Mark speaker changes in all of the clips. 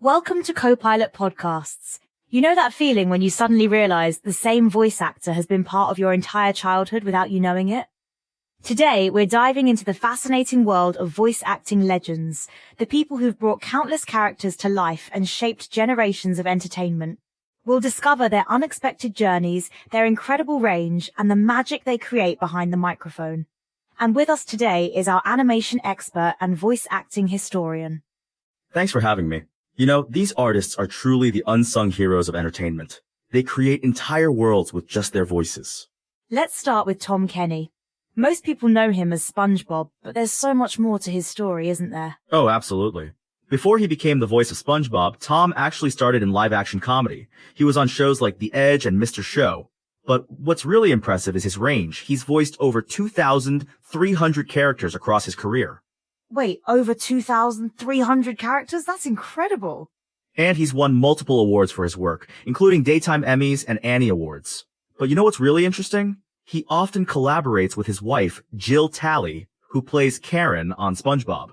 Speaker 1: Welcome to Copilot Podcasts. You know that feeling when you suddenly realize the same voice actor has been part of your entire childhood without you knowing it? Today, we're diving into the fascinating world of voice acting legends, the people who've brought countless characters to life and shaped generations of entertainment. We'll discover their unexpected journeys, their incredible range, and the magic they create behind the microphone. And with us today is our animation expert and voice acting historian.
Speaker 2: Thanks for having me. You know, these artists are truly the unsung heroes of entertainment. They create entire worlds with just their voices.
Speaker 1: Let's start with Tom Kenny. Most people know him as SpongeBob, but there's so much more to his story, isn't there?
Speaker 2: Oh, absolutely. Before he became the voice of SpongeBob, Tom actually started in live-action comedy. He was on shows like The Edge and Mr. Show. But what's really impressive is his range. He's voiced over 2,300 characters across his career.
Speaker 1: Wait, over 2,300 characters? That's incredible.
Speaker 2: And he's won multiple awards for his work, including Daytime Emmys and Annie Awards. But you know what's really interesting? He often collaborates with his wife, Jill Talley, who plays Karen on SpongeBob.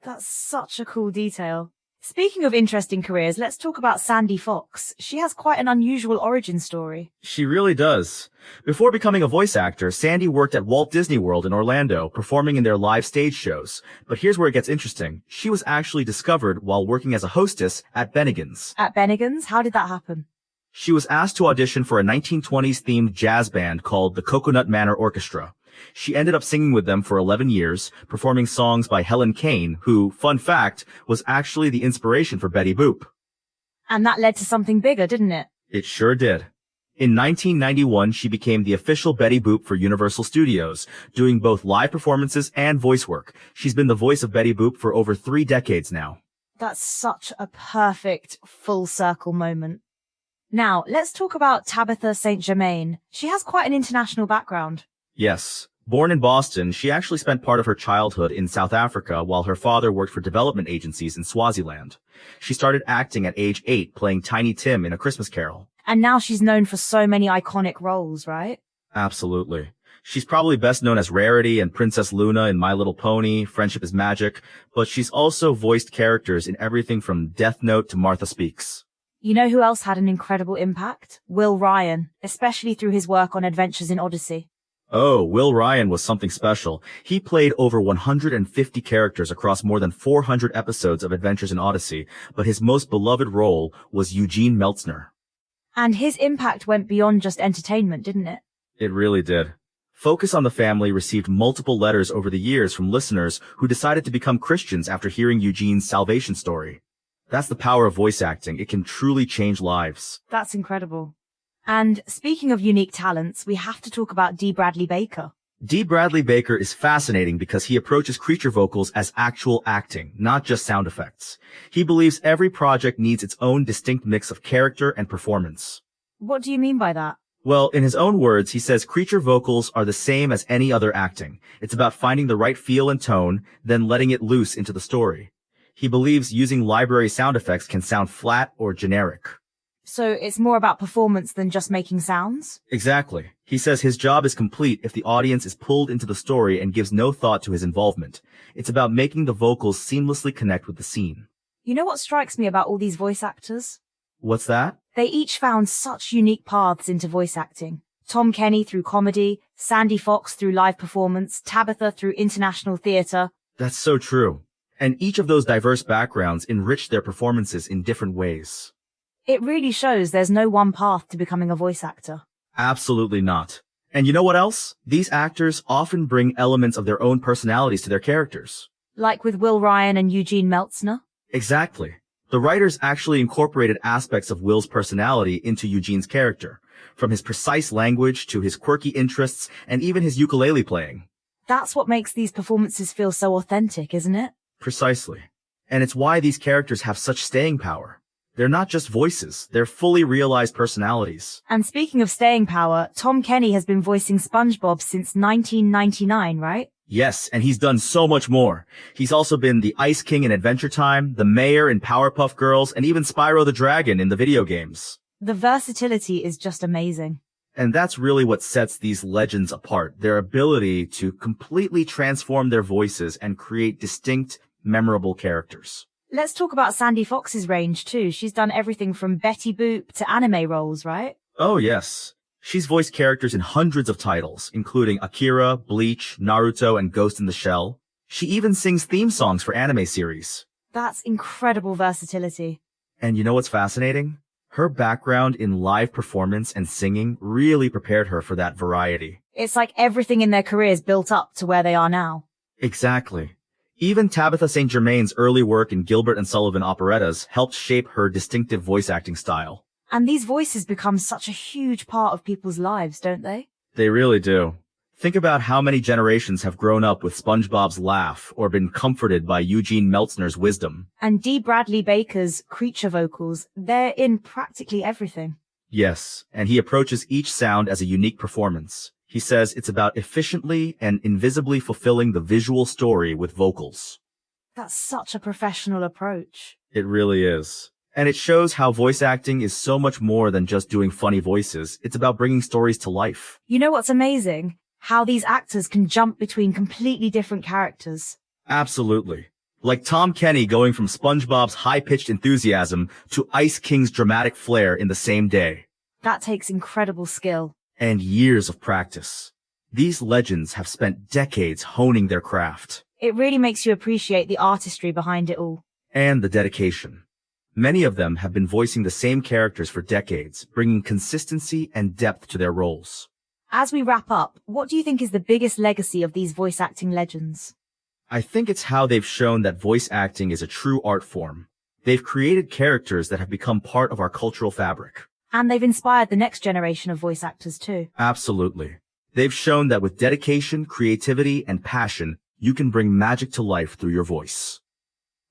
Speaker 1: That's such a cool detail. Speaking of interesting careers, let's talk about Sandy Fox. She has quite an unusual origin story.
Speaker 2: She really does. Before becoming a voice actor, Sandy worked at Walt Disney World in Orlando, performing in their live stage shows. But here's where it gets interesting. She was actually discovered while working as a hostess at Bennigan's.
Speaker 1: At Bennigan's? How did that happen?
Speaker 2: She was asked to audition for a 1920s themed jazz band called the Coconut Manor Orchestra. She ended up singing with them for 11 years, performing songs by Helen Kane, who, fun fact, was actually the inspiration for Betty Boop.
Speaker 1: And that led to something bigger, didn't it?
Speaker 2: It sure did. In 1991, she became the official Betty Boop for Universal Studios, doing both live performances and voice work. She's been the voice of Betty Boop for over 3 decades now.
Speaker 1: That's such a perfect full circle moment. Now, let's talk about Tabitha St. Germain. She has quite an international background.
Speaker 2: Yes. Born in Boston, she actually spent part of her childhood in South Africa while her father worked for development agencies in Swaziland. She started acting at age 8, playing Tiny Tim in A Christmas Carol.
Speaker 1: And now she's known for so many iconic roles, right?
Speaker 2: Absolutely. She's probably best known as Rarity and Princess Luna in My Little Pony, Friendship is Magic, but she's also voiced characters in everything from Death Note to Martha Speaks.
Speaker 1: You know who else had an incredible impact? Will Ryan, especially through his work on Adventures in Odyssey.
Speaker 2: Oh, Will Ryan was something special. He played over 150 characters across more than 400 episodes of Adventures in Odyssey, but his most beloved role was Eugene Meltzner.
Speaker 1: And his impact went beyond just entertainment, didn't it?
Speaker 2: It really did. Focus on the Family received multiple letters over the years from listeners who decided to become Christians after hearing Eugene's salvation story. That's the power of voice acting. It can truly change lives.
Speaker 1: That's incredible. And speaking of unique talents, we have to talk about D. Bradley Baker.
Speaker 2: D. Bradley Baker is fascinating because he approaches creature vocals as actual acting, not just sound effects. He believes every project needs its own distinct mix of character and performance.
Speaker 1: What do you mean by that?
Speaker 2: Well, in his own words, he says creature vocals are the same as any other acting. It's about finding the right feel and tone, then letting it loose into the story. He believes using library sound effects can sound flat or generic.
Speaker 1: So it's more about performance than just making sounds?
Speaker 2: Exactly. He says his job is complete if the audience is pulled into the story and gives no thought to his involvement. It's about making the vocals seamlessly connect with the scene.
Speaker 1: You know what strikes me about all these voice actors?
Speaker 2: What's that?
Speaker 1: They each found such unique paths into voice acting. Tom Kenny through comedy, Sandy Fox through live performance, Tabitha through international theater.
Speaker 2: That's so true. And each of those diverse backgrounds enriched their performances in different ways.
Speaker 1: It really shows there's no one path to becoming a voice actor.
Speaker 2: Absolutely not. And you know what else? These actors often bring elements of their own personalities to their characters.
Speaker 1: Like with Will Ryan and Eugene Meltzner?
Speaker 2: Exactly. The writers actually incorporated aspects of Will's personality into Eugene's character, from his precise language to his quirky interests and even his ukulele playing.
Speaker 1: That's what makes these performances feel so authentic, isn't it?
Speaker 2: Precisely. And it's why these characters have such staying power. They're not just voices, they're fully realized personalities.
Speaker 1: And speaking of staying power, Tom Kenny has been voicing SpongeBob since 1999, right?
Speaker 2: Yes, and he's done so much more. He's also been the Ice King in Adventure Time, the Mayor in Powerpuff Girls, and even Spyro the Dragon in the video games.
Speaker 1: The versatility is just amazing.
Speaker 2: And that's really what sets these legends apart, their ability to completely transform their voices and create distinct, memorable characters.
Speaker 1: Let's talk about Sandy Fox's range too. She's done everything from Betty Boop to anime roles, right?
Speaker 2: Oh yes. She's voiced characters in hundreds of titles, including Akira, Bleach, Naruto, and Ghost in the Shell. She even sings theme songs for anime series.
Speaker 1: That's incredible versatility.
Speaker 2: And you know what's fascinating? Her background in live performance and singing really prepared her for that variety.
Speaker 1: It's like everything in their careers built up to where they are now.
Speaker 2: Exactly. Even Tabitha St. Germain's early work in Gilbert and Sullivan operettas helped shape her distinctive voice acting style.
Speaker 1: And these voices become such a huge part of people's lives, don't they?
Speaker 2: They really do. Think about how many generations have grown up with SpongeBob's laugh or been comforted by Eugene Meltzner's wisdom.
Speaker 1: And D. Bradley Baker's creature vocals, they're in practically everything.
Speaker 2: Yes, and he approaches each sound as a unique performance. He says it's about efficiently and invisibly fulfilling the visual story with vocals.
Speaker 1: That's such a professional approach.
Speaker 2: It really is. And it shows how voice acting is so much more than just doing funny voices. It's about bringing stories to life.
Speaker 1: You know what's amazing? How these actors can jump between completely different characters.
Speaker 2: Absolutely. Like Tom Kenny going from SpongeBob's high-pitched enthusiasm to Ice King's dramatic flair in the same day.
Speaker 1: That takes incredible skill.
Speaker 2: And years of practice. These legends have spent decades honing their craft.
Speaker 1: It really makes you appreciate the artistry behind it all.
Speaker 2: And the dedication. Many of them have been voicing the same characters for decades, bringing consistency and depth to their roles.
Speaker 1: As we wrap up, what do you think is the biggest legacy of these voice acting legends?
Speaker 2: I think it's how they've shown that voice acting is a true art form. They've created characters that have become part of our cultural fabric.
Speaker 1: And they've inspired the next generation of voice actors too.
Speaker 2: Absolutely. They've shown that with dedication, creativity, and passion, you can bring magic to life through your voice.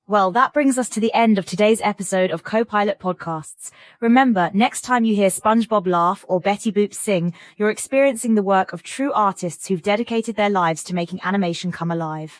Speaker 1: Well, that brings us to the end of today's episode of Copilot Podcasts. Remember, next time you hear SpongeBob laugh or Betty Boop sing, you're experiencing the work of true artists who've dedicated their lives to making animation come alive.